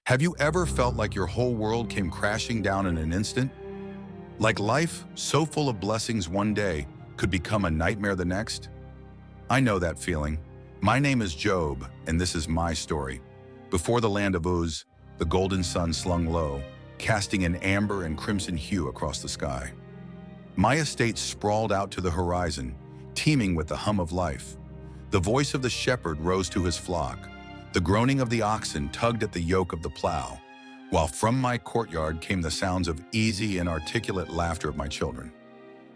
Have you ever felt like your whole world came crashing down in an instant? Like life, so full of blessings one day, could become a nightmare the next? I know that feeling. My name is Job, and this is my story. Before the land of Uz, the golden sun slung low, casting an amber and crimson hue across the sky. My estate sprawled out to the horizon, teeming with the hum of life. The voice of the shepherd rose to his flock. The groaning of the oxen tugged at the yoke of the plow, while from my courtyard came the sounds of easy and articulate laughter of my children.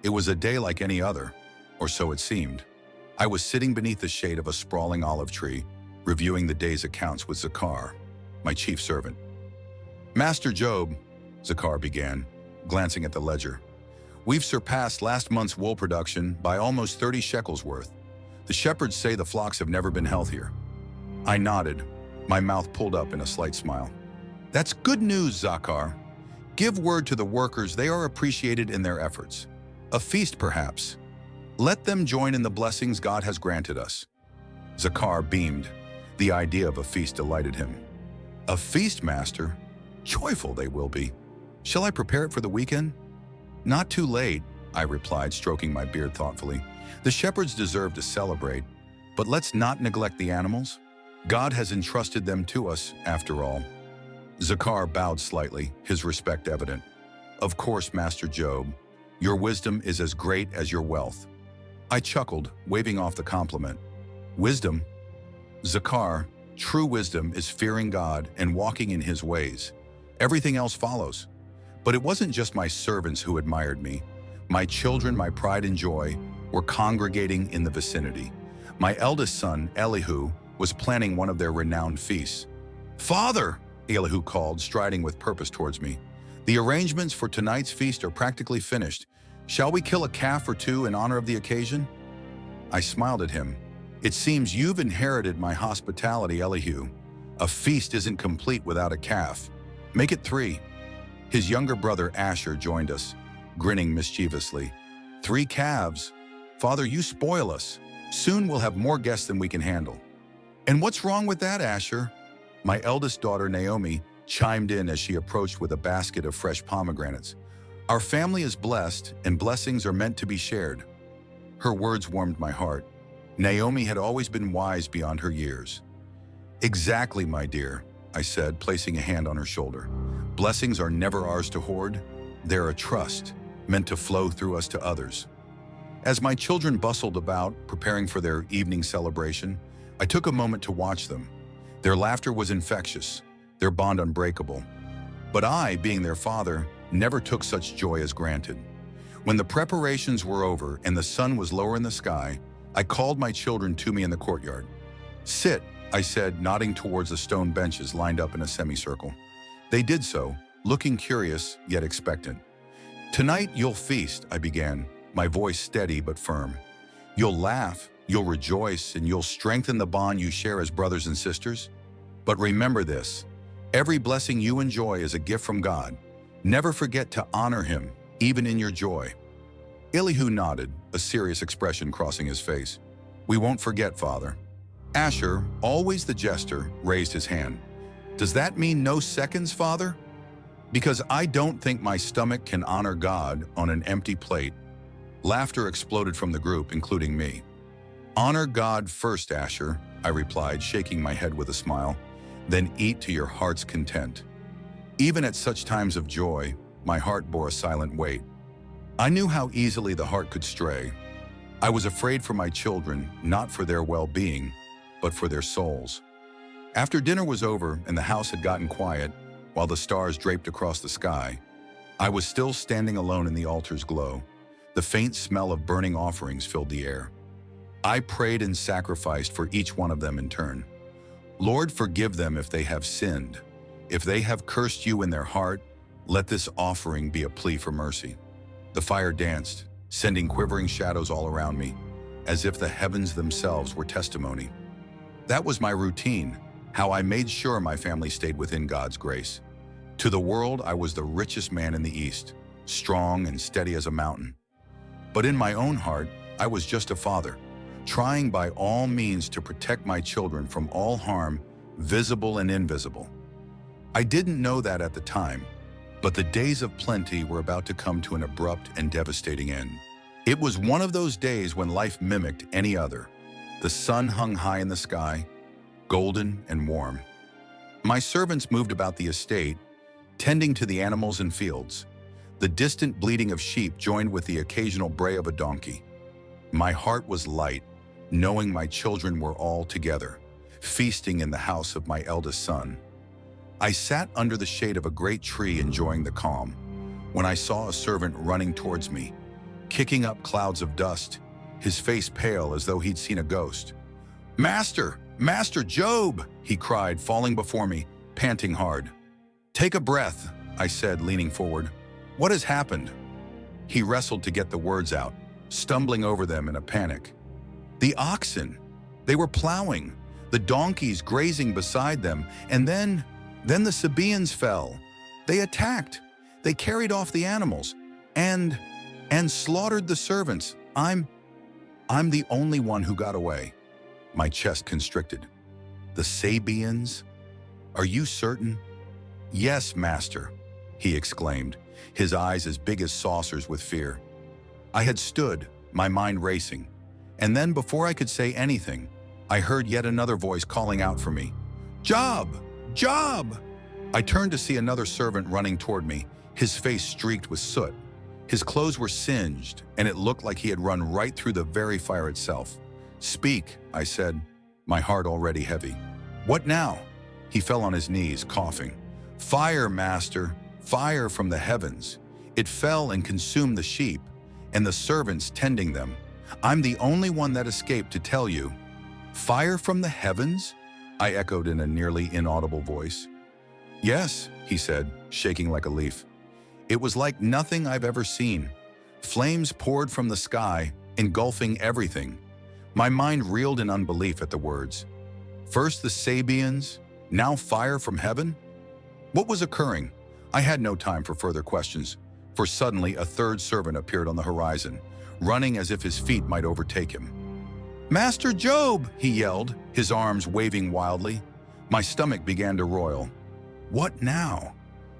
It was a day like any other, or so it seemed. I was sitting beneath the shade of a sprawling olive tree, reviewing the day's accounts with Zakar, my chief servant. "Master Job," Zakar began, glancing at the ledger, "we've surpassed last month's wool production by almost 30 shekels worth. The shepherds say the flocks have never been healthier." I nodded, my mouth pulled up in a slight smile. "That's good news, Zakar. Give word to the workers they are appreciated in their efforts. A feast, perhaps. Let them join in the blessings God has granted us." Zakar beamed. The idea of a feast delighted him. "A feast, master? Joyful they will be. Shall I prepare it for the weekend?" "Not too late," I replied, stroking my beard thoughtfully. "The shepherds deserve to celebrate, but let's not neglect the animals. God has entrusted them to us, after all." Zakar bowed slightly, his respect evident. "Of course, Master Job. Your wisdom is as great as your wealth." I chuckled, waving off the compliment. "Wisdom? Zakar, true wisdom is fearing God and walking in His ways. Everything else follows." But it wasn't just my servants who admired me. My children, my pride and joy, were congregating in the vicinity. My eldest son, Elihu, was planning one of their renowned feasts. "Father!" Elihu called, striding with purpose towards me. "The arrangements for tonight's feast are practically finished. Shall we kill a calf or two in honor of the occasion?" I smiled at him. "It seems you've inherited my hospitality, Elihu. A feast isn't complete without a calf. Make it 3. His younger brother Asher joined us, grinning mischievously. "3 calves? Father, you spoil us. Soon we'll have more guests than we can handle." "And what's wrong with that, Asher?" My eldest daughter, Naomi, chimed in as she approached with a basket of fresh pomegranates. "Our family is blessed, and blessings are meant to be shared." Her words warmed my heart. Naomi had always been wise beyond her years. "Exactly, my dear," I said, placing a hand on her shoulder. "Blessings are never ours to hoard. They're a trust, meant to flow through us to others." As my children bustled about, preparing for their evening celebration, I took a moment to watch them. Their laughter was infectious, their bond unbreakable. But I, being their father, never took such joy as granted. When the preparations were over and the sun was lower in the sky, I called my children to me in the courtyard. "Sit," I said, nodding towards the stone benches lined up in a semicircle. They did so, looking curious yet expectant. "Tonight you'll feast," I began, my voice steady but firm. "You'll laugh, you'll rejoice, and you'll strengthen the bond you share as brothers and sisters. But remember this, every blessing you enjoy is a gift from God. Never forget to honor Him, even in your joy." Elihu nodded, a serious expression crossing his face. "We won't forget, Father." Asher, always the jester, raised his hand. "Does that mean no seconds, Father? Because I don't think my stomach can honor God on an empty plate." Laughter exploded from the group, including me. "Honor God first, Asher," I replied, shaking my head with a smile. "Then eat to your heart's content." Even at such times of joy, my heart bore a silent weight. I knew how easily the heart could stray. I was afraid for my children, not for their well-being, but for their souls. After dinner was over and the house had gotten quiet, while the stars draped across the sky, I was still standing alone in the altar's glow. The faint smell of burning offerings filled the air. I prayed and sacrificed for each one of them in turn. "Lord, forgive them if they have sinned. If they have cursed you in their heart, let this offering be a plea for mercy." The fire danced, sending quivering shadows all around me, as if the heavens themselves were testimony. That was my routine, how I made sure my family stayed within God's grace. To the world, I was the richest man in the East, strong and steady as a mountain. But in my own heart, I was just a father, trying by all means to protect my children from all harm, visible and invisible. I didn't know that at the time, but the days of plenty were about to come to an abrupt and devastating end. It was one of those days when life mimicked any other. The sun hung high in the sky, golden and warm. My servants moved about the estate, tending to the animals and fields. The distant bleating of sheep joined with the occasional bray of a donkey. My heart was light, knowing my children were all together, feasting in the house of my eldest son. I sat under the shade of a great tree enjoying the calm, when I saw a servant running towards me, kicking up clouds of dust, his face pale as though he'd seen a ghost. "Master! Master Job!" he cried, falling before me, panting hard. "Take a breath," I said, leaning forward. "What has happened?" He wrestled to get the words out, stumbling over them in a panic. "The oxen! They were plowing, the donkeys grazing beside them, and then the Sabaeans fell. They attacked. They carried off the animals and slaughtered the servants. I'm the only one who got away." My chest constricted. "The Sabaeans? Are you certain?" "Yes, master," he exclaimed, his eyes as big as saucers with fear. I had stood, my mind racing, and then before I could say anything, I heard yet another voice calling out for me. "Job! Job!" I turned to see another servant running toward me, his face streaked with soot. His clothes were singed, and it looked like he had run right through the very fire itself. "Speak," I said, my heart already heavy. "What now?" He fell on his knees, coughing. "Fire, master, fire from the heavens. It fell and consumed the sheep, and the servants tending them. I'm the only one that escaped to tell you." "Fire from the heavens?" I echoed in a nearly inaudible voice. "Yes," he said, shaking like a leaf. "It was like nothing I've ever seen. Flames poured from the sky, engulfing everything." My mind reeled in unbelief at the words. First the Sabaeans, now fire from heaven? What was occurring? I had no time for further questions, for suddenly a third servant appeared on the horizon, running as if his feet might overtake him. "Master Job!" he yelled, his arms waving wildly. My stomach began to roil. "What now?"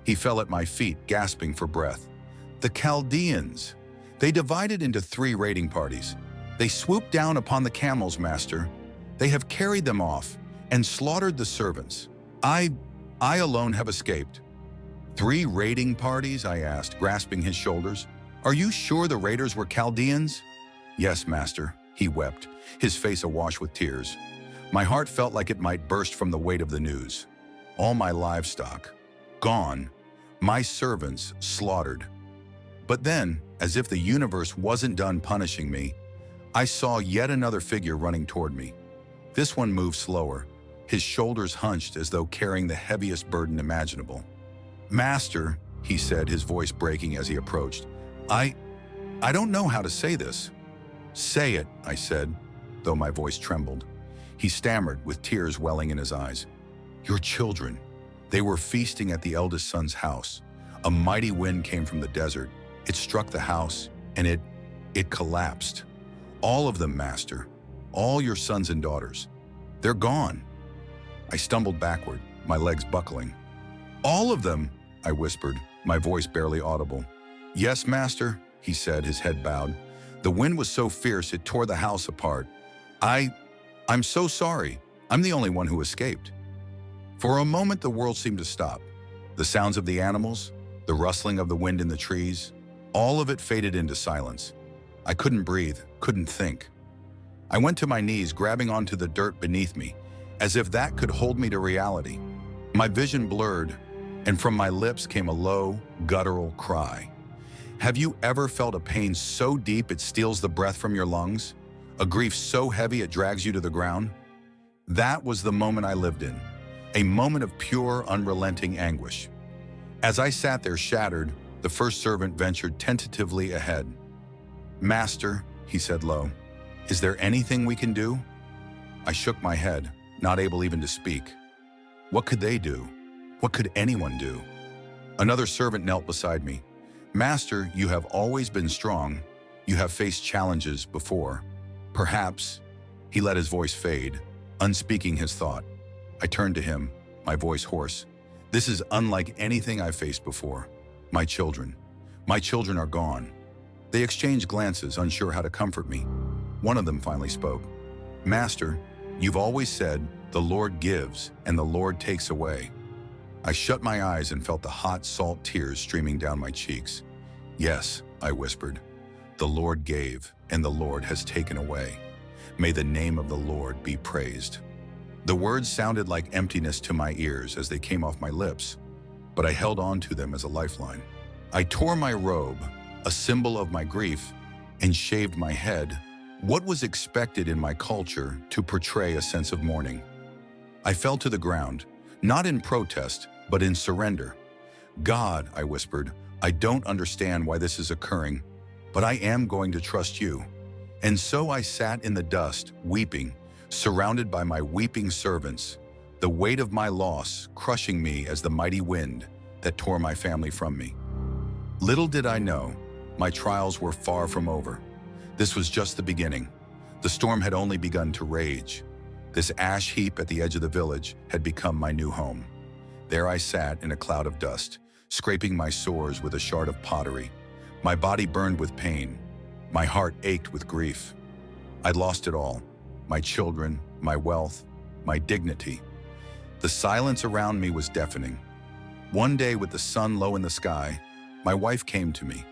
He fell at my feet, gasping for breath. "The Chaldeans. They divided into 3 raiding parties. They swooped down upon the camels, master. They have carried them off and slaughtered the servants. I alone have escaped." "3 raiding parties?" I asked, grasping his shoulders. "Are you sure the raiders were Chaldeans?" "Yes, master," he wept, his face awash with tears. My heart felt like it might burst from the weight of the news. All my livestock, gone. My servants, slaughtered. But then, as if the universe wasn't done punishing me, I saw yet another figure running toward me. This one moved slower, his shoulders hunched as though carrying the heaviest burden imaginable. "Master," he said, his voice breaking as he approached, I don't know how to say this." "Say it," I said, though my voice trembled. He stammered, with tears welling in his eyes. "Your children. They were feasting at the eldest son's house. A mighty wind came from the desert. It struck the house, and it collapsed. All of them, master. All your sons and daughters. They're gone." I stumbled backward, my legs buckling. "All of them?" I whispered, my voice barely audible. "Yes, master," he said, his head bowed. "The wind was so fierce it tore the house apart. I'm so sorry. I'm the only one who escaped." For a moment, the world seemed to stop. The sounds of the animals, the rustling of the wind in the trees, all of it faded into silence. I couldn't breathe, couldn't think. I went to my knees, grabbing onto the dirt beneath me, as if that could hold me to reality. My vision blurred, and from my lips came a low, guttural cry. Have you ever felt a pain so deep it steals the breath from your lungs? A grief so heavy it drags you to the ground? That was the moment I lived in, a moment of pure, unrelenting anguish. As I sat there shattered, the first servant ventured tentatively ahead. "Master," he said low, "is there anything we can do?" I shook my head, not able even to speak. What could they do? What could anyone do? Another servant knelt beside me. "Master, you have always been strong. You have faced challenges before. Perhaps," he let his voice fade, unspeaking his thought. I turned to him, my voice hoarse. This is unlike anything I've faced before. My children. My children are gone. They exchanged glances, unsure how to comfort me. One of them finally spoke. Master, you've always said, the Lord gives and the Lord takes away. I shut my eyes and felt the hot, salt tears streaming down my cheeks. Yes, I whispered. The Lord gave and the Lord has taken away. May the name of the Lord be praised. The words sounded like emptiness to my ears as they came off my lips, but I held on to them as a lifeline. I tore my robe, a symbol of my grief, and shaved my head, what was expected in my culture to portray a sense of mourning. I fell to the ground, not in protest, but in surrender. God, I whispered, I don't understand why this is occurring, but I am going to trust you. And so I sat in the dust, weeping, surrounded by my weeping servants, the weight of my loss crushing me as the mighty wind that tore my family from me. Little did I know, my trials were far from over. This was just the beginning. The storm had only begun to rage. This ash heap at the edge of the village had become my new home. There I sat in a cloud of dust, scraping my sores with a shard of pottery. My body burned with pain. My heart ached with grief. I'd lost it all. My children, my wealth, my dignity. The silence around me was deafening. One day, with the sun low in the sky, my wife came to me.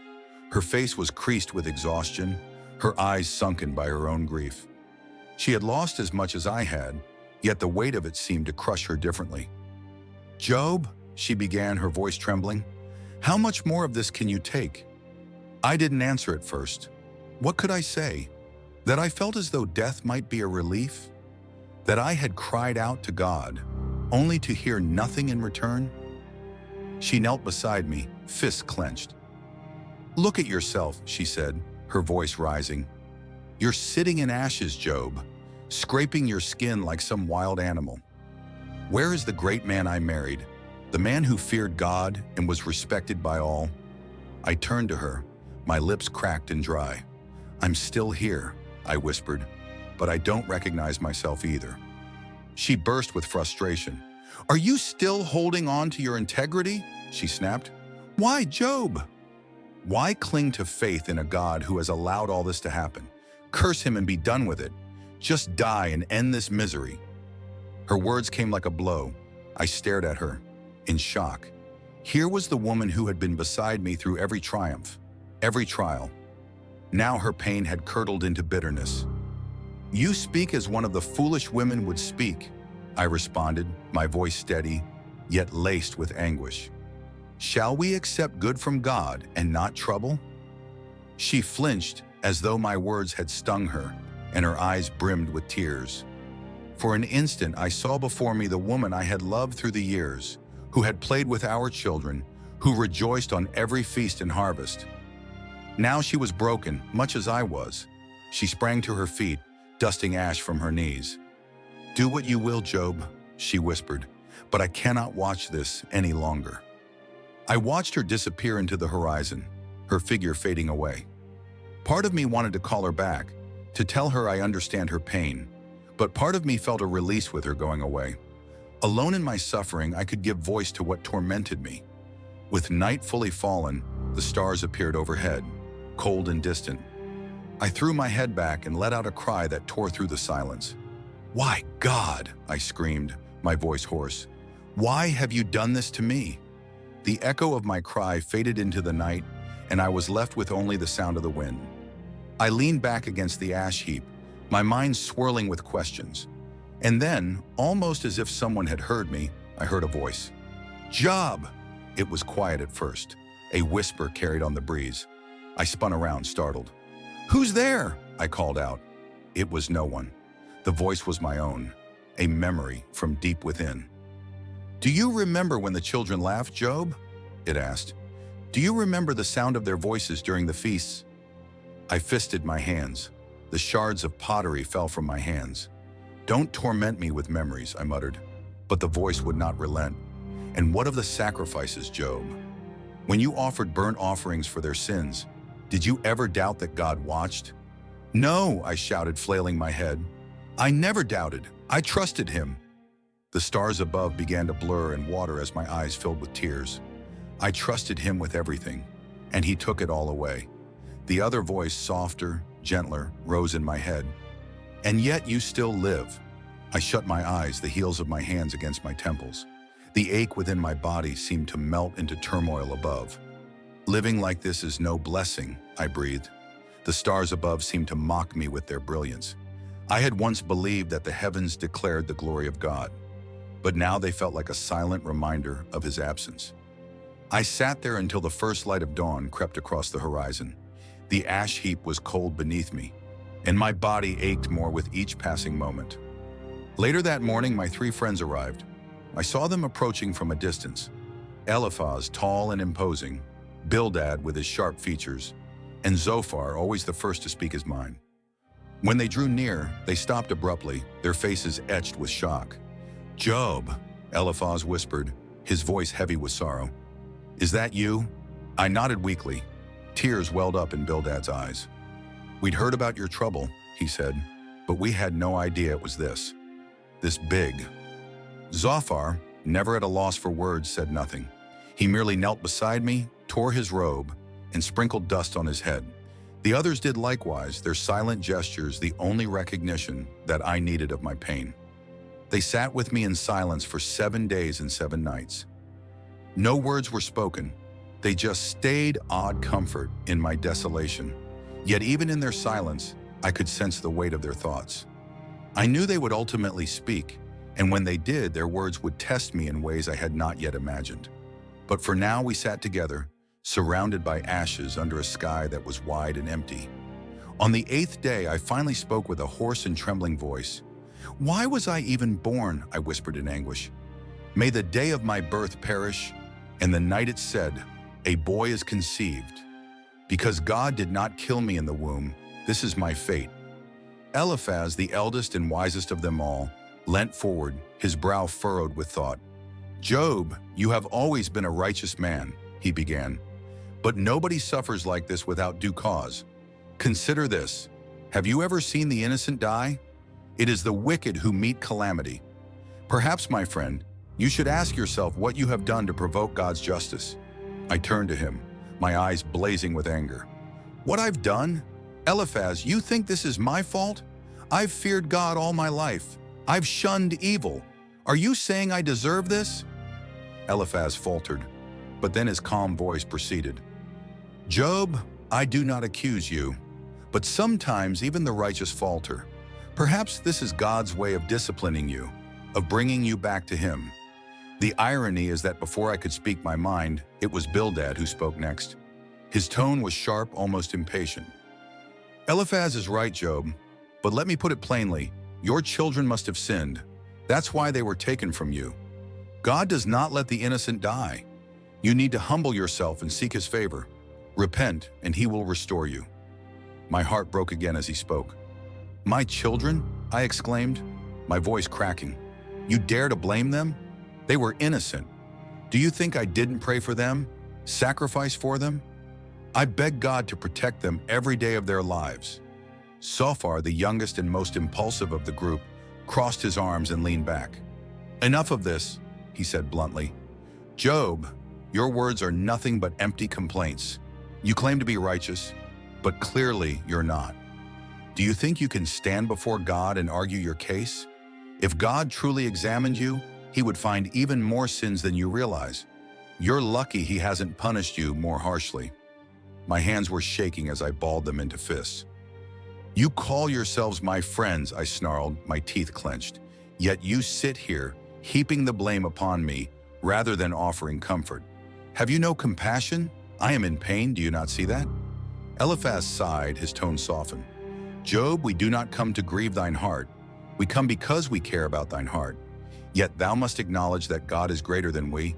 Her face was creased with exhaustion, her eyes sunken by her own grief. She had lost as much as I had, yet the weight of it seemed to crush her differently. Job, she began, her voice trembling, how much more of this can you take? I didn't answer at first. What could I say? That I felt as though death might be a relief? That I had cried out to God, only to hear nothing in return? She knelt beside me, fists clenched. Look at yourself, she said, her voice rising. You're sitting in ashes, Job, scraping your skin like some wild animal. Where is the great man I married, the man who feared God and was respected by all? I turned to her, my lips cracked and dry. I'm still here, I whispered, but I don't recognize myself either. She burst with frustration. Are you still holding on to your integrity? She snapped. Why, Job? Why cling to faith in a God who has allowed all this to happen? Curse him and be done with it. Just die and end this misery. Her words came like a blow. I stared at her, in shock. Here was the woman who had been beside me through every triumph, every trial. Now her pain had curdled into bitterness. You speak as one of the foolish women would speak, I responded, my voice steady, yet laced with anguish. Shall we accept good from God and not trouble? She flinched as though my words had stung her, and her eyes brimmed with tears. For an instant, I saw before me the woman I had loved through the years, who had played with our children, who rejoiced on every feast and harvest. Now she was broken, much as I was. She sprang to her feet, dusting ash from her knees. Do what you will, Job, she whispered, but I cannot watch this any longer. I watched her disappear into the horizon, her figure fading away. Part of me wanted to call her back, to tell her I understand her pain, but part of me felt a release with her going away. Alone in my suffering, I could give voice to what tormented me. With night fully fallen, the stars appeared overhead, cold and distant. I threw my head back and let out a cry that tore through the silence. Why, God, I screamed, my voice hoarse. Why have you done this to me? The echo of my cry faded into the night, and I was left with only the sound of the wind. I leaned back against the ash heap, my mind swirling with questions. And then, almost as if someone had heard me, I heard a voice. Job! It was quiet at first, a whisper carried on the breeze. I spun around, startled. Who's there? I called out. It was no one. The voice was my own, a memory from deep within. Do you remember when the children laughed, Job? It asked. Do you remember the sound of their voices during the feasts? I fisted my hands. The shards of pottery fell from my hands. Don't torment me with memories, I muttered. But the voice would not relent. And what of the sacrifices, Job? When you offered burnt offerings for their sins, did you ever doubt that God watched? No, I shouted, flailing my head. I never doubted. I trusted him. The stars above began to blur and water as my eyes filled with tears. I trusted him with everything, and he took it all away. The other voice, softer, gentler, rose in my head. And yet you still live. I shut my eyes, the heels of my hands against my temples. The ache within my body seemed to melt into turmoil above. Living like this is no blessing, I breathed. The stars above seemed to mock me with their brilliance. I had once believed that the heavens declared the glory of God, but now they felt like a silent reminder of his absence. I sat there until the first light of dawn crept across the horizon. The ash heap was cold beneath me, and my body ached more with each passing moment. Later that morning, my 3 friends arrived. I saw them approaching from a distance. Eliphaz, tall and imposing, Bildad with his sharp features, and Zophar, always the first to speak his mind. When they drew near, they stopped abruptly, their faces etched with shock. "Job," Eliphaz whispered, his voice heavy with sorrow. "Is that you?" I nodded weakly. Tears welled up in Bildad's eyes. "We'd heard about your trouble," he said, "but we had no idea it was this big." Zophar, never at a loss for words, said nothing. He merely knelt beside me, tore his robe, and sprinkled dust on his head. The others did likewise, their silent gestures the only recognition that I needed of my pain. They sat with me in silence for 7 days and 7 nights. No words were spoken. They just stayed, odd comfort in my desolation. Yet even in their silence, I could sense the weight of their thoughts. I knew they would ultimately speak, and when they did, their words would test me in ways I had not yet imagined. But for now, we sat together, surrounded by ashes under a sky that was wide and empty. On the 8th day, I finally spoke with a hoarse and trembling voice. "Why was I even born?" I whispered in anguish. "May the day of my birth perish, and the night it said, 'A boy is conceived.' Because God did not kill me in the womb, this is my fate." Eliphaz, the eldest and wisest of them all, leant forward, his brow furrowed with thought. "Job, you have always been a righteous man," he began. "But nobody suffers like this without due cause. Consider this. Have you ever seen the innocent die? It is the wicked who meet calamity. Perhaps, my friend, you should ask yourself what you have done to provoke God's justice." I turned to him, my eyes blazing with anger. "What I've done? Eliphaz, you think this is my fault? I've feared God all my life. I've shunned evil. Are you saying I deserve this?" Eliphaz faltered, but then his calm voice proceeded. "Job, I do not accuse you, but sometimes even the righteous falter. Perhaps this is God's way of disciplining you, of bringing you back to him." The irony is that before I could speak my mind, it was Bildad who spoke next. His tone was sharp, almost impatient. "Eliphaz is right, Job, but let me put it plainly. Your children must have sinned. That's why they were taken from you. God does not let the innocent die. You need to humble yourself and seek his favor. Repent, and he will restore you." My heart broke again as he spoke. "My children?" I exclaimed, my voice cracking. "You dare to blame them? They were innocent. Do you think I didn't pray for them, sacrifice for them? I begged God to protect them every day of their lives." Zophar, the youngest and most impulsive of the group, crossed his arms and leaned back. "Enough of this," he said bluntly. "Job, your words are nothing but empty complaints. You claim to be righteous, but clearly you're not. Do you think you can stand before God and argue your case? If God truly examined you, he would find even more sins than you realize. You're lucky he hasn't punished you more harshly." My hands were shaking as I balled them into fists. "You call yourselves my friends," I snarled, my teeth clenched. "Yet you sit here, heaping the blame upon me, rather than offering comfort. Have you no compassion? I am in pain, do you not see that?" Eliphaz sighed, his tone softened. "Job, we do not come to grieve thine heart. We come because we care about thine heart. Yet thou must acknowledge that God is greater than we.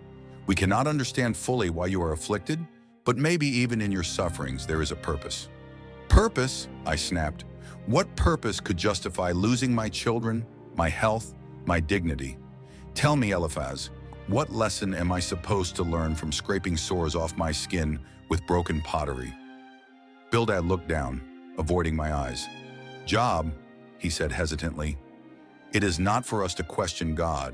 We cannot understand fully why you are afflicted, but maybe even in your sufferings there is a purpose." "Purpose?" I snapped. "What purpose could justify losing my children, my health, my dignity? Tell me, Eliphaz, what lesson am I supposed to learn from scraping sores off my skin with broken pottery?" Bildad looked down, avoiding my eyes. "Job," he said hesitantly, "it is not for us to question God,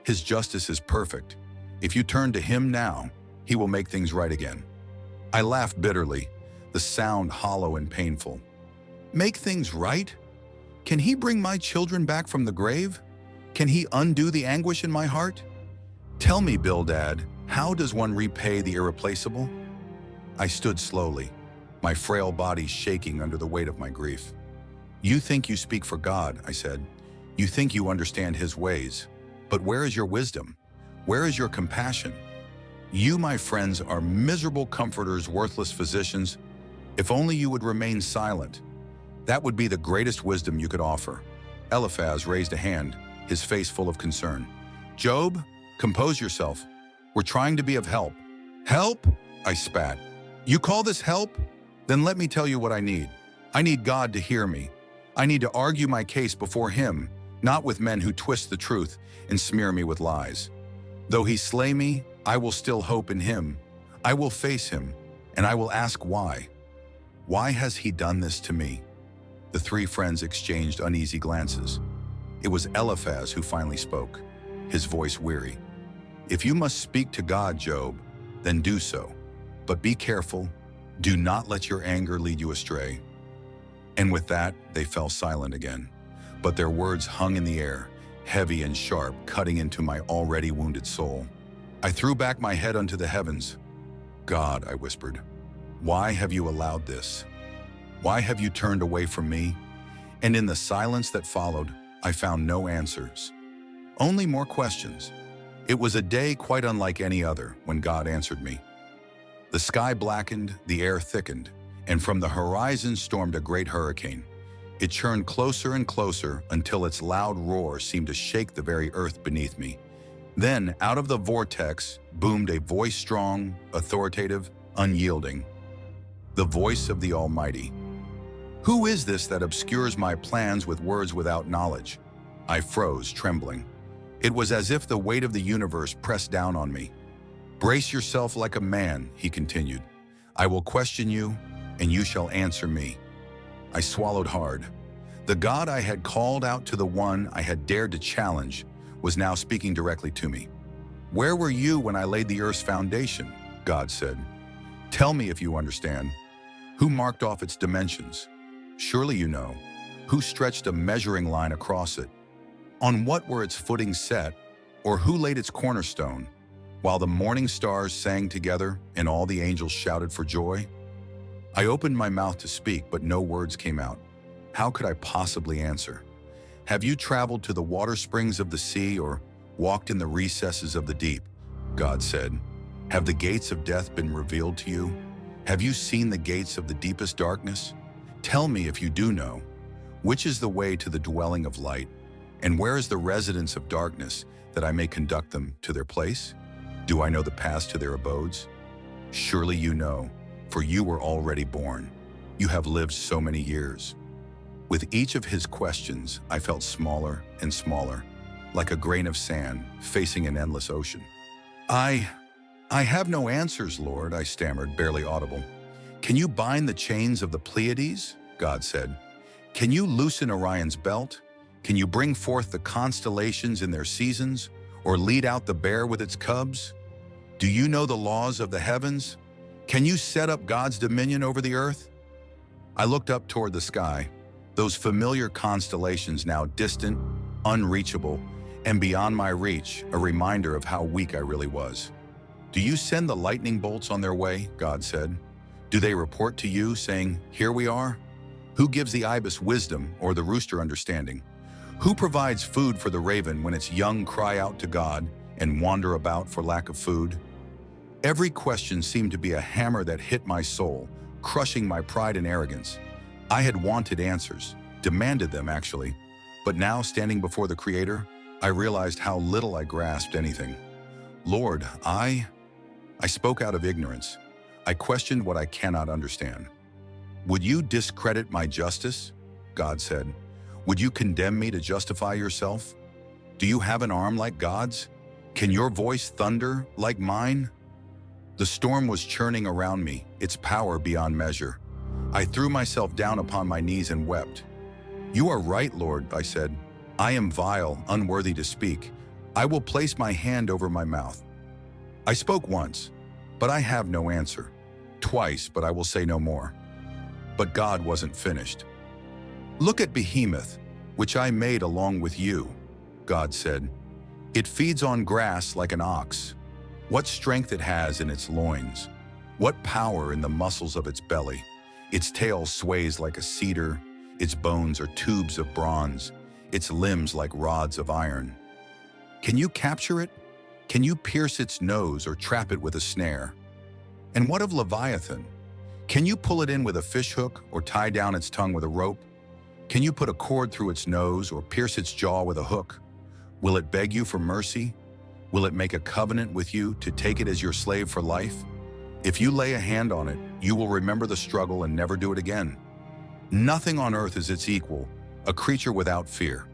His justice is perfect. If you turn to him now, he will make things right again. I laughed bitterly, the sound hollow and painful. Make things right? Can he bring my children back from the grave? Can he undo the anguish in my heart? Tell me, Bildad, how does one repay the irreplaceable? I stood slowly, my frail body shaking under the weight of my grief. You think you speak for God, I said. You think you understand his ways. But where is your wisdom? Where is your compassion? You, my friends, are miserable comforters, worthless physicians. If only you would remain silent. That would be the greatest wisdom you could offer. Eliphaz raised a hand, his face full of concern. Job, compose yourself. We're trying to be of help. Help? I spat. You call this help? Then let me tell you what I need. I need God to hear me. I need to argue my case before him, not with men who twist the truth and smear me with lies. Though he slay me, I will still hope in him. I will face him, and I will ask why. Why has he done this to me? The three friends exchanged uneasy glances. It was Eliphaz who finally spoke, his voice weary. If you must speak to God, Job, then do so. But be careful. Do not let your anger lead you astray. And with that, they fell silent again. But their words hung in the air, heavy and sharp, cutting into my already wounded soul. I threw back my head unto the heavens. God, I whispered, why have you allowed this? Why have you turned away from me? And in the silence that followed, I found no answers. Only more questions. It was a day quite unlike any other when God answered me. The sky blackened, the air thickened, and from the horizon stormed a great hurricane. It churned closer and closer until its loud roar seemed to shake the very earth beneath me. Then, out of the vortex, boomed a voice strong, authoritative, unyielding. The voice of the Almighty. Who is this that obscures my plans with words without knowledge? I froze, trembling. It was as if the weight of the universe pressed down on me. Brace yourself like a man, he continued. I will question you, and you shall answer me. I swallowed hard. The God I had called out to the one I had dared to challenge was now speaking directly to me. Where were you when I laid the earth's foundation? God said. Tell me if you understand. Who marked off its dimensions? Surely you know. Who stretched a measuring line across it? On what were its footings set, or who laid its cornerstone? While the morning stars sang together and all the angels shouted for joy? I opened my mouth to speak, but no words came out. How could I possibly answer? Have you traveled to the water springs of the sea or walked in the recesses of the deep? God said. Have the gates of death been revealed to you? Have you seen the gates of the deepest darkness? Tell me if you do know. Which is the way to the dwelling of light? And where is the residence of darkness, that I may conduct them to their place? Do I know the paths to their abodes? Surely you know, for you were already born. You have lived so many years. With each of his questions, I felt smaller and smaller, like a grain of sand facing an endless ocean. I have no answers, Lord, I stammered, barely audible. Can you bind the chains of the Pleiades? God said. Can you loosen Orion's belt? Can you bring forth the constellations in their seasons, or lead out the bear with its cubs? Do you know the laws of the heavens? Can you set up God's dominion over the earth? I looked up toward the sky, those familiar constellations now distant, unreachable, and beyond my reach, a reminder of how weak I really was. Do you send the lightning bolts on their way? God said. Do they report to you, saying, here we are? Who gives the ibis wisdom or the rooster understanding? Who provides food for the raven when its young cry out to God and wander about for lack of food? Every question seemed to be a hammer that hit my soul, crushing my pride and arrogance. I had wanted answers, demanded them actually, but now standing before the Creator, I realized how little I grasped anything. Lord, I spoke out of ignorance. I questioned what I cannot understand. Would you discredit my justice? God said. Would you condemn me to justify yourself? Do you have an arm like God's? Can your voice thunder like mine? The storm was churning around me, its power beyond measure. I threw myself down upon my knees and wept. You are right, Lord, I said. I am vile, unworthy to speak. I will place my hand over my mouth. I spoke once, but I have no answer. Twice, but I will say no more. But God wasn't finished. Look at Behemoth, which I made along with you, God said. It feeds on grass like an ox. What strength it has in its loins. What power in the muscles of its belly. Its tail sways like a cedar. Its bones are tubes of bronze. Its limbs like rods of iron. Can you capture it? Can you pierce its nose or trap it with a snare? And what of Leviathan? Can you pull it in with a fishhook or tie down its tongue with a rope? Can you put a cord through its nose or pierce its jaw with a hook? Will it beg you for mercy? Will it make a covenant with you to take it as your slave for life? If you lay a hand on it, you will remember the struggle and never do it again. Nothing on earth is its equal, a creature without fear.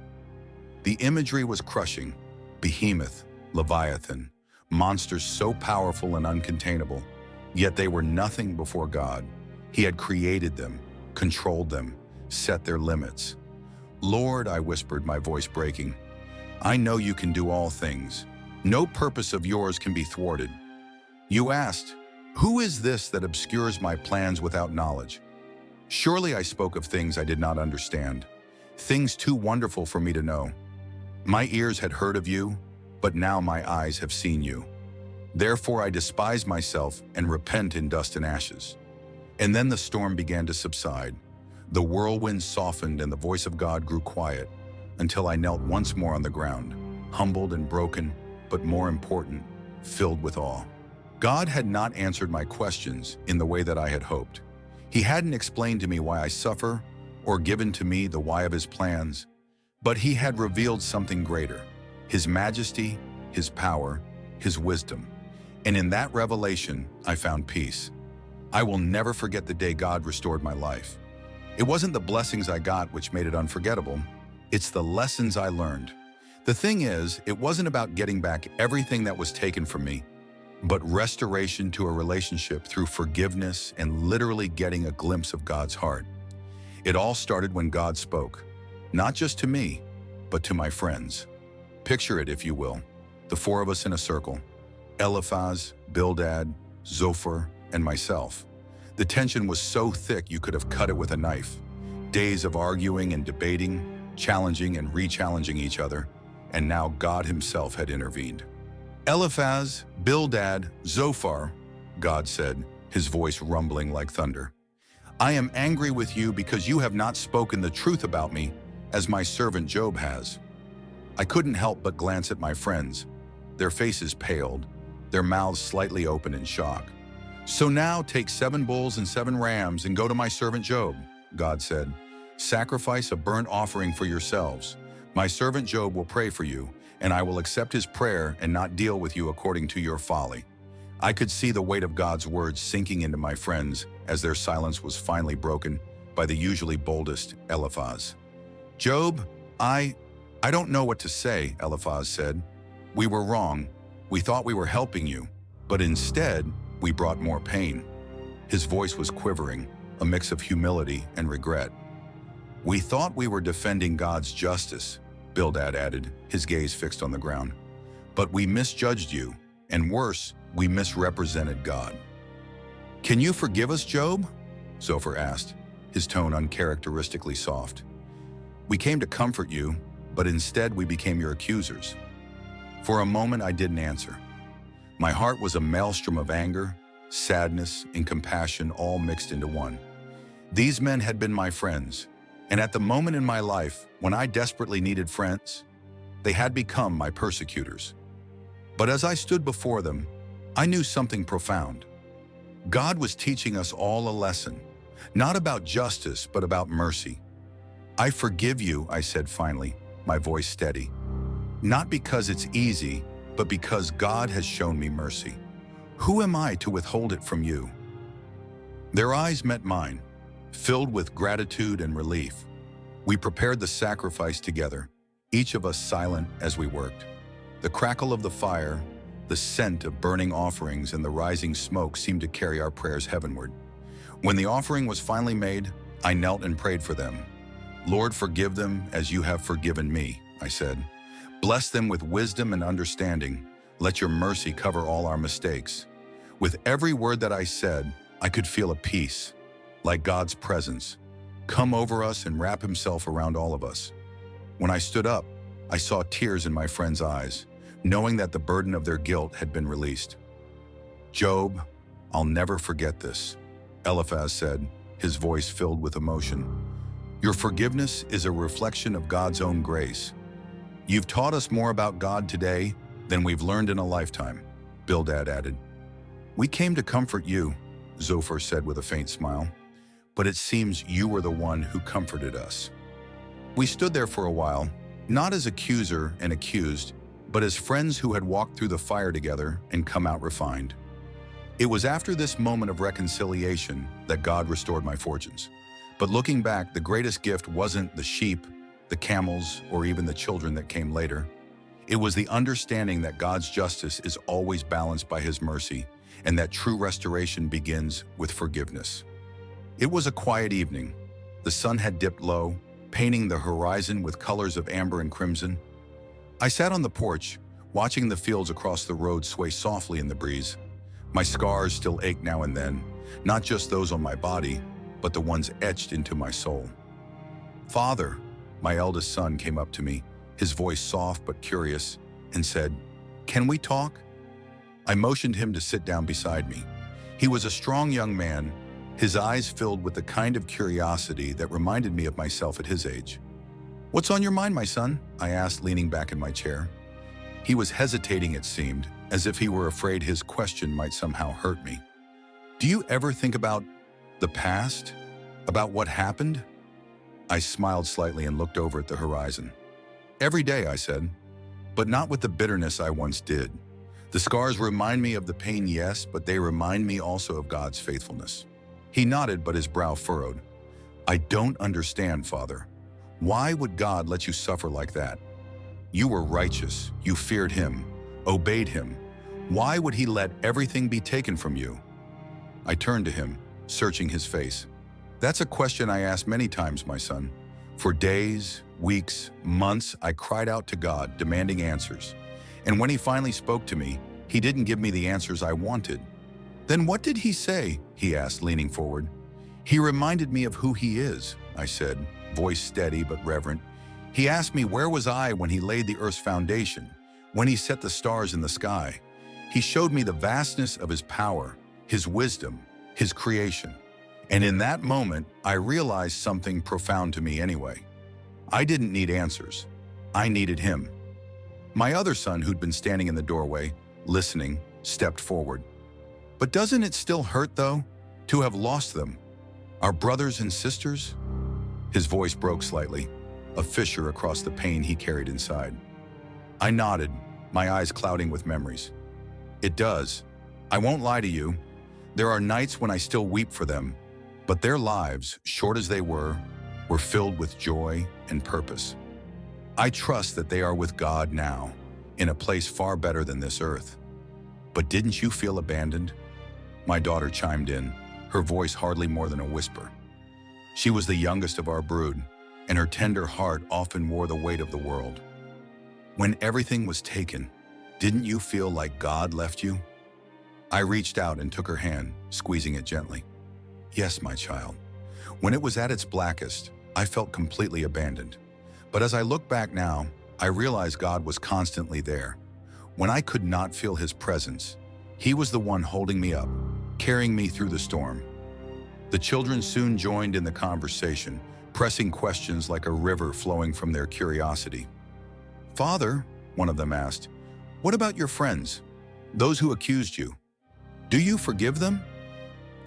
The imagery was crushing. Behemoth, Leviathan, monsters so powerful and uncontainable, yet they were nothing before God. He had created them, controlled them, set their limits. Lord, I whispered, my voice breaking, I know you can do all things. No purpose of yours can be thwarted. You asked, who is this that obscures my plans without knowledge? Surely I spoke of things I did not understand, things too wonderful for me to know. My ears had heard of you, but now my eyes have seen you. Therefore I despise myself and repent in dust and ashes. And then the storm began to subside. The whirlwind softened and the voice of God grew quiet until I knelt once more on the ground, humbled and broken, but more important, filled with awe. God had not answered my questions in the way that I had hoped. He hadn't explained to me why I suffer or given to me the why of his plans, but he had revealed something greater, his majesty, his power, his wisdom. And in that revelation, I found peace. I will never forget the day God restored my life. It wasn't the blessings I got which made it unforgettable. It's the lessons I learned. The thing is, it wasn't about getting back everything that was taken from me, but restoration to a relationship through forgiveness and literally getting a glimpse of God's heart. It all started when God spoke, not just to me, but to my friends. Picture it, if you will, the four of us in a circle, Eliphaz, Bildad, Zophar, and myself. The tension was so thick you could have cut it with a knife. Days of arguing and debating, challenging and re-challenging each other, and now God himself had intervened. Eliphaz, Bildad, Zophar, God said, his voice rumbling like thunder. I am angry with you because you have not spoken the truth about me, as my servant Job has. I couldn't help but glance at my friends. Their faces paled, their mouths slightly open in shock. So now take 7 bulls and 7 rams and go to my servant Job, God said. Sacrifice a burnt offering for yourselves. My servant Job will pray for you, and I will accept his prayer and not deal with you according to your folly. I could see the weight of God's words sinking into my friends as their silence was finally broken by the usually boldest Eliphaz. Job, I don't know what to say, Eliphaz said. We were wrong. We thought we were helping you, but instead, we brought more pain. His voice was quivering, a mix of humility and regret. We thought we were defending God's justice, Bildad added, his gaze fixed on the ground. But we misjudged you, and worse, we misrepresented God. Can you forgive us, Job? Zophar asked, his tone uncharacteristically soft. We came to comfort you, but instead we became your accusers. For a moment I didn't answer. My heart was a maelstrom of anger, sadness, and compassion all mixed into one. These men had been my friends, and at the moment in my life when I desperately needed friends, they had become my persecutors. But as I stood before them, I knew something profound. God was teaching us all a lesson, not about justice, but about mercy. I forgive you, I said finally, my voice steady. Not because it's easy, but because God has shown me mercy. Who am I to withhold it from you? Their eyes met mine, filled with gratitude and relief. We prepared the sacrifice together, each of us silent as we worked. The crackle of the fire, the scent of burning offerings, and the rising smoke seemed to carry our prayers heavenward. When the offering was finally made, I knelt and prayed for them. Lord, forgive them as you have forgiven me, I said. Bless them with wisdom and understanding. Let your mercy cover all our mistakes. With every word that I said, I could feel a peace, like God's presence, come over us and wrap himself around all of us. When I stood up, I saw tears in my friends' eyes, knowing that the burden of their guilt had been released. Job, I'll never forget this, Eliphaz said, his voice filled with emotion. Your forgiveness is a reflection of God's own grace. You've taught us more about God today than we've learned in a lifetime, Bildad added. We came to comfort you, Zophar said with a faint smile, but it seems you were the one who comforted us. We stood there for a while, not as accuser and accused, but as friends who had walked through the fire together and come out refined. It was after this moment of reconciliation that God restored my fortunes. But looking back, the greatest gift wasn't the sheep, the camels, or even the children that came later. It was the understanding that God's justice is always balanced by his mercy, and that true restoration begins with forgiveness. It was a quiet evening. The sun had dipped low, painting the horizon with colors of amber and crimson. I sat on the porch, watching the fields across the road sway softly in the breeze. My scars still ached now and then, not just those on my body, but the ones etched into my soul. Father, my eldest son came up to me, his voice soft but curious, and said, "Can we talk?" I motioned him to sit down beside me. He was a strong young man, his eyes filled with the kind of curiosity that reminded me of myself at his age. "What's on your mind, my son?" I asked, leaning back in my chair. He was hesitating, it seemed, as if he were afraid his question might somehow hurt me. "Do you ever think about the past? About what happened?" I smiled slightly and looked over at the horizon. "Every day," I said, "but not with the bitterness I once did. The scars remind me of the pain, yes, but they remind me also of God's faithfulness." He nodded, but his brow furrowed. "I don't understand, Father. Why would God let you suffer like that? You were righteous, you feared him, obeyed him. Why would he let everything be taken from you?" I turned to him, searching his face. "That's a question I asked many times, my son. For days, weeks, months, I cried out to God, demanding answers. And when he finally spoke to me, he didn't give me the answers I wanted." "Then what did he say?" he asked, leaning forward. "He reminded me of who he is," I said, voice steady but reverent. "He asked me where was I when he laid the earth's foundation, when he set the stars in the sky. He showed me the vastness of his power, his wisdom, his creation. And in that moment, I realized something profound to me anyway. I didn't need answers. I needed him." My other son, who'd been standing in the doorway, listening, stepped forward. "But doesn't it still hurt, though, to have lost them? Our brothers and sisters?" His voice broke slightly, a fissure across the pain he carried inside. I nodded, my eyes clouding with memories. "It does. I won't lie to you. There are nights when I still weep for them, but their lives, short as they were filled with joy and purpose. I trust that they are with God now, in a place far better than this earth." "But didn't you feel abandoned?" My daughter chimed in, her voice hardly more than a whisper. She was the youngest of our brood, and her tender heart often wore the weight of the world. "When everything was taken, didn't you feel like God left you?" I reached out and took her hand, squeezing it gently. "Yes, my child. When it was at its blackest, I felt completely abandoned. But as I look back now, I realize God was constantly there. When I could not feel his presence, he was the one holding me up, carrying me through the storm." The children soon joined in the conversation, pressing questions like a river flowing from their curiosity. "Father," one of them asked, "what about your friends, those who accused you? Do you forgive them?"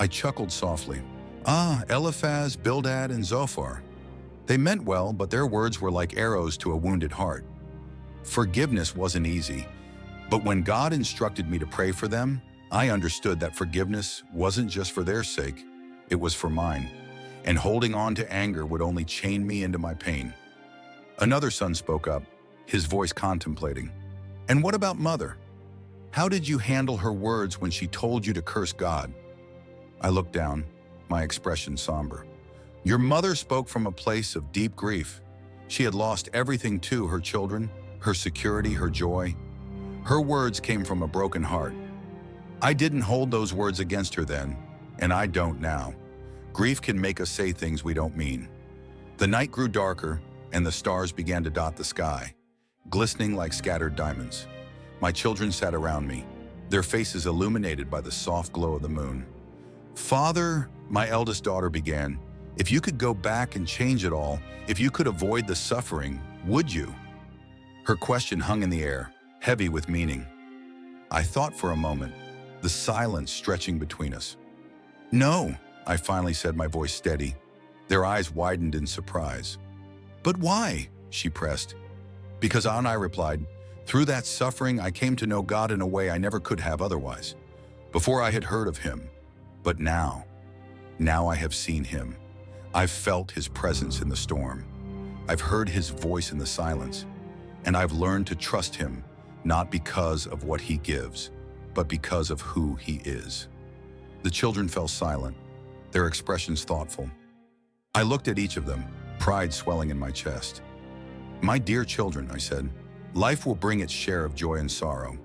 I chuckled softly. Eliphaz, Bildad, and Zophar. They meant well, but their words were like arrows to a wounded heart. Forgiveness wasn't easy, but when God instructed me to pray for them, I understood that forgiveness wasn't just for their sake, it was for mine, and holding on to anger would only chain me into my pain. Another son spoke up, his voice contemplating. "And what about Mother? How did you handle her words when she told you to curse God?" I looked down, my expression somber. "Your mother spoke from a place of deep grief. She had lost everything too, her children, her security, her joy. Her words came from a broken heart. I didn't hold those words against her then, and I don't now. Grief can make us say things we don't mean. The night grew darker, and the stars began to dot the sky, glistening like scattered diamonds. My children sat around me, their faces illuminated by the soft glow of the moon. "Father," my eldest daughter began, "if you could go back and change it all, if you could avoid the suffering, would you?" Her question hung in the air, heavy with meaning. I thought for a moment, the silence stretching between us. "No," I finally said, my voice steady. Their eyes widened in surprise. "But why?" she pressed. "Because," I replied, "through that suffering I came to know God in a way I never could have otherwise. Before I had heard of him. But now I have seen him. I've felt his presence in the storm. I've heard his voice in the silence. And I've learned to trust him, not because of what he gives, but because of who he is." The children fell silent, their expressions thoughtful. I looked at each of them, pride swelling in my chest. "My dear children," I said, "life will bring its share of joy and sorrow.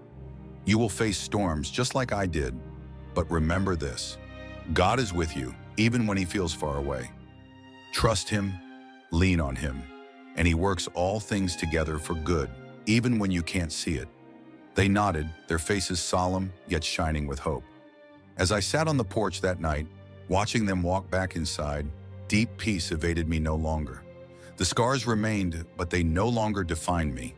You will face storms just like I did. But remember this, God is with you, even when he feels far away. Trust him, lean on him, and he works all things together for good, even when you can't see it." They nodded, their faces solemn yet shining with hope. As I sat on the porch that night, watching them walk back inside, deep peace evaded me no longer. The scars remained, but they no longer defined me.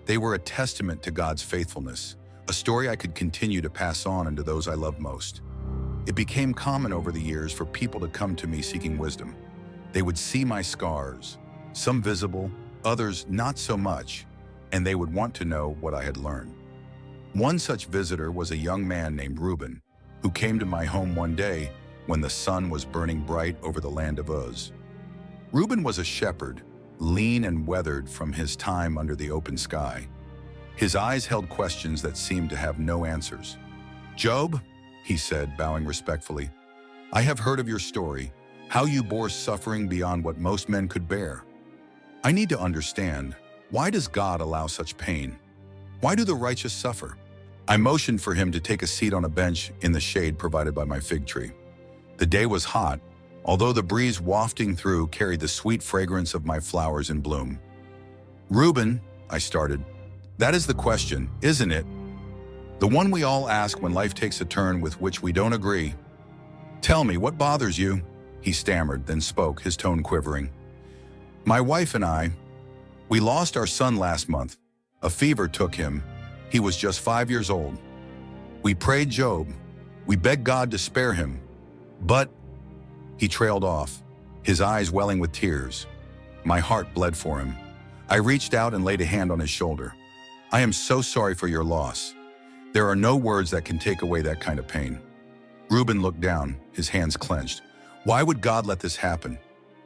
They were a testament to God's faithfulness, a story I could continue to pass on into those I love most. It became common over the years for people to come to me seeking wisdom. They would see my scars, some visible, others not so much, and they would want to know what I had learned. One such visitor was a young man named Reuben, who came to my home one day when the sun was burning bright over the land of Uz. Reuben was a shepherd, lean and weathered from his time under the open sky. His eyes held questions that seemed to have no answers. "Job," he said, bowing respectfully, "I have heard of your story, how you bore suffering beyond what most men could bear. I need to understand, why does God allow such pain? Why do the righteous suffer?" I motioned for him to take a seat on a bench in the shade provided by my fig tree. The day was hot, although the breeze wafting through carried the sweet fragrance of my flowers in bloom. "Reuben," I started, "that is the question, isn't it? The one we all ask when life takes a turn with which we don't agree. Tell me, what bothers you?" he stammered, then spoke, his tone quivering. "My wife and I, we lost our son last month. A fever took him. He was just 5 years old. We prayed Job. We begged God to spare him. But—" He trailed off, his eyes welling with tears. My heart bled for him. I reached out and laid a hand on his shoulder. "I am so sorry for your loss. There are no words that can take away that kind of pain." Reuben looked down, his hands clenched. "Why would God let this happen?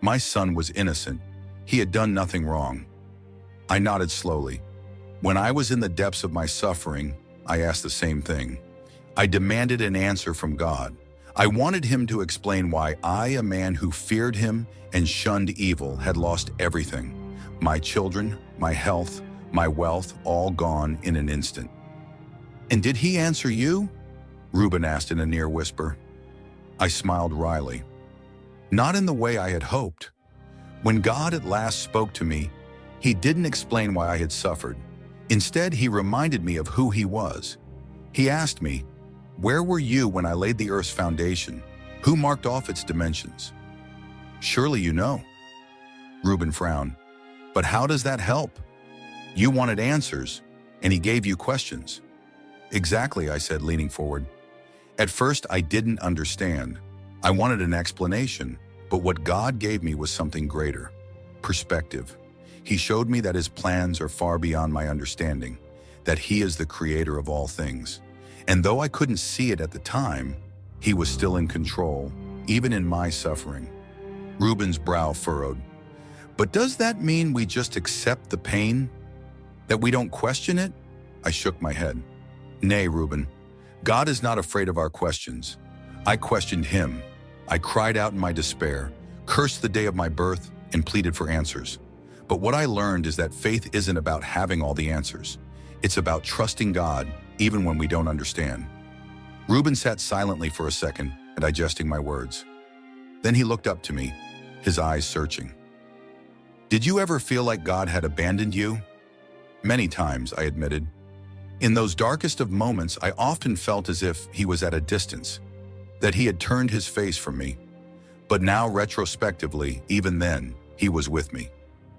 My son was innocent. He had done nothing wrong." I nodded slowly. When I was in the depths of my suffering, I asked the same thing. I demanded an answer from God. I wanted him to explain why I, a man who feared him and shunned evil, had lost everything. My children, my health, my wealth, all gone in an instant. "And did he answer you?" Reuben asked in a near whisper. I smiled wryly. "Not in the way I had hoped. When God at last spoke to me, he didn't explain why I had suffered. Instead, he reminded me of who he was. He asked me, 'Where were you when I laid the earth's foundation? Who marked off its dimensions?' Surely you know." Reuben frowned. "But how does that help? You wanted answers, and he gave you questions." "Exactly," I said, leaning forward. "At first, I didn't understand. I wanted an explanation, but what God gave me was something greater. Perspective. He showed me that his plans are far beyond my understanding, that he is the creator of all things. And though I couldn't see it at the time, he was still in control, even in my suffering." Reuben's brow furrowed. "But does that mean we just accept the pain? That we don't question it?" I shook my head. "Nay, Reuben. God is not afraid of our questions. I questioned him. I cried out in my despair, cursed the day of my birth, and pleaded for answers. But what I learned is that faith isn't about having all the answers. It's about trusting God even when we don't understand. Reuben sat silently for a second, digesting my words. Then he looked up to me, his eyes searching. Did you ever feel like God had abandoned you? Many times, I admitted. In those darkest of moments, I often felt as if he was at a distance, that he had turned his face from me. But now, retrospectively, even then, he was with me.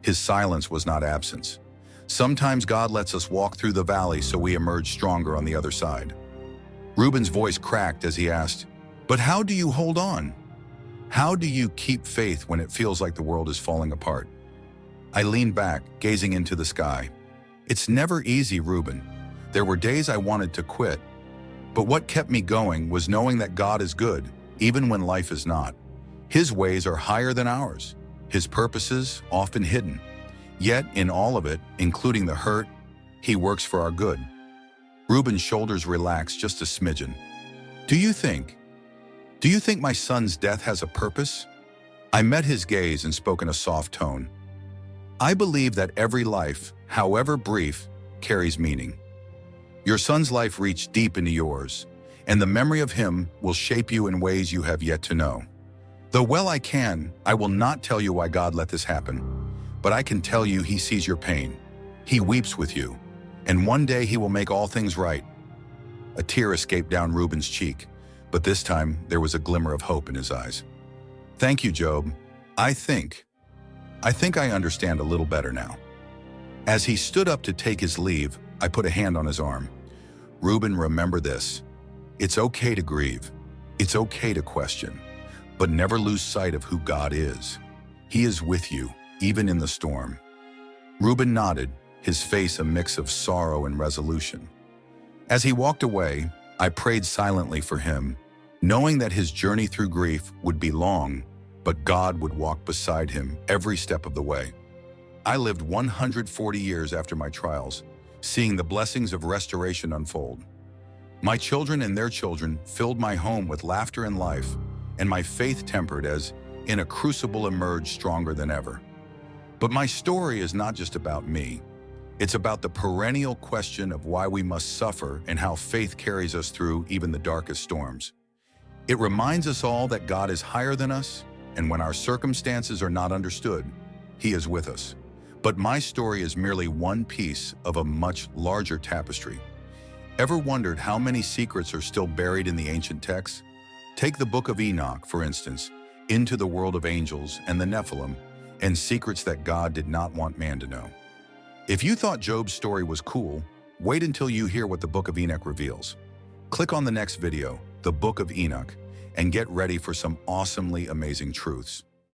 His silence was not absence. Sometimes God lets us walk through the valley so we emerge stronger on the other side. Reuben's voice cracked as he asked, "But how do you hold on? How do you keep faith when it feels like the world is falling apart?" I leaned back, gazing into the sky. It's never easy, Reuben. There were days I wanted to quit. But what kept me going was knowing that God is good, even when life is not. His ways are higher than ours, his purposes often hidden. Yet, in all of it, including the hurt, he works for our good. Reuben's shoulders relaxed just a smidgen. Do you think my son's death has a purpose? I met his gaze and spoke in a soft tone. I believe that every life, however brief, carries meaning. Your son's life reached deep into yours, and the memory of him will shape you in ways you have yet to know. Though well I can, I will not tell you why God let this happen, but I can tell you he sees your pain. He weeps with you, and one day he will make all things right. A tear escaped down Reuben's cheek, but this time there was a glimmer of hope in his eyes. Thank you, Job. I think I understand a little better now. As he stood up to take his leave, I put a hand on his arm. Reuben, remember this. It's okay to grieve. It's okay to question. But never lose sight of who God is. He is with you, even in the storm. Reuben nodded, his face a mix of sorrow and resolution. As he walked away, I prayed silently for him, knowing that his journey through grief would be long, but God would walk beside him every step of the way. I lived 140 years after my trials, seeing the blessings of restoration unfold. My children and their children filled my home with laughter and life, and my faith tempered as, in a crucible, emerged stronger than ever. But my story is not just about me. It's about the perennial question of why we must suffer and how faith carries us through even the darkest storms. It reminds us all that God is higher than us, and when our circumstances are not understood, he is with us. But my story is merely one piece of a much larger tapestry. Ever wondered how many secrets are still buried in the ancient texts? Take the book of Enoch, for instance, into the world of angels and the Nephilim, and secrets that God did not want man to know. If you thought Job's story was cool, wait until you hear what the book of Enoch reveals. Click on the next video, the book of Enoch, and get ready for some awesomely amazing truths.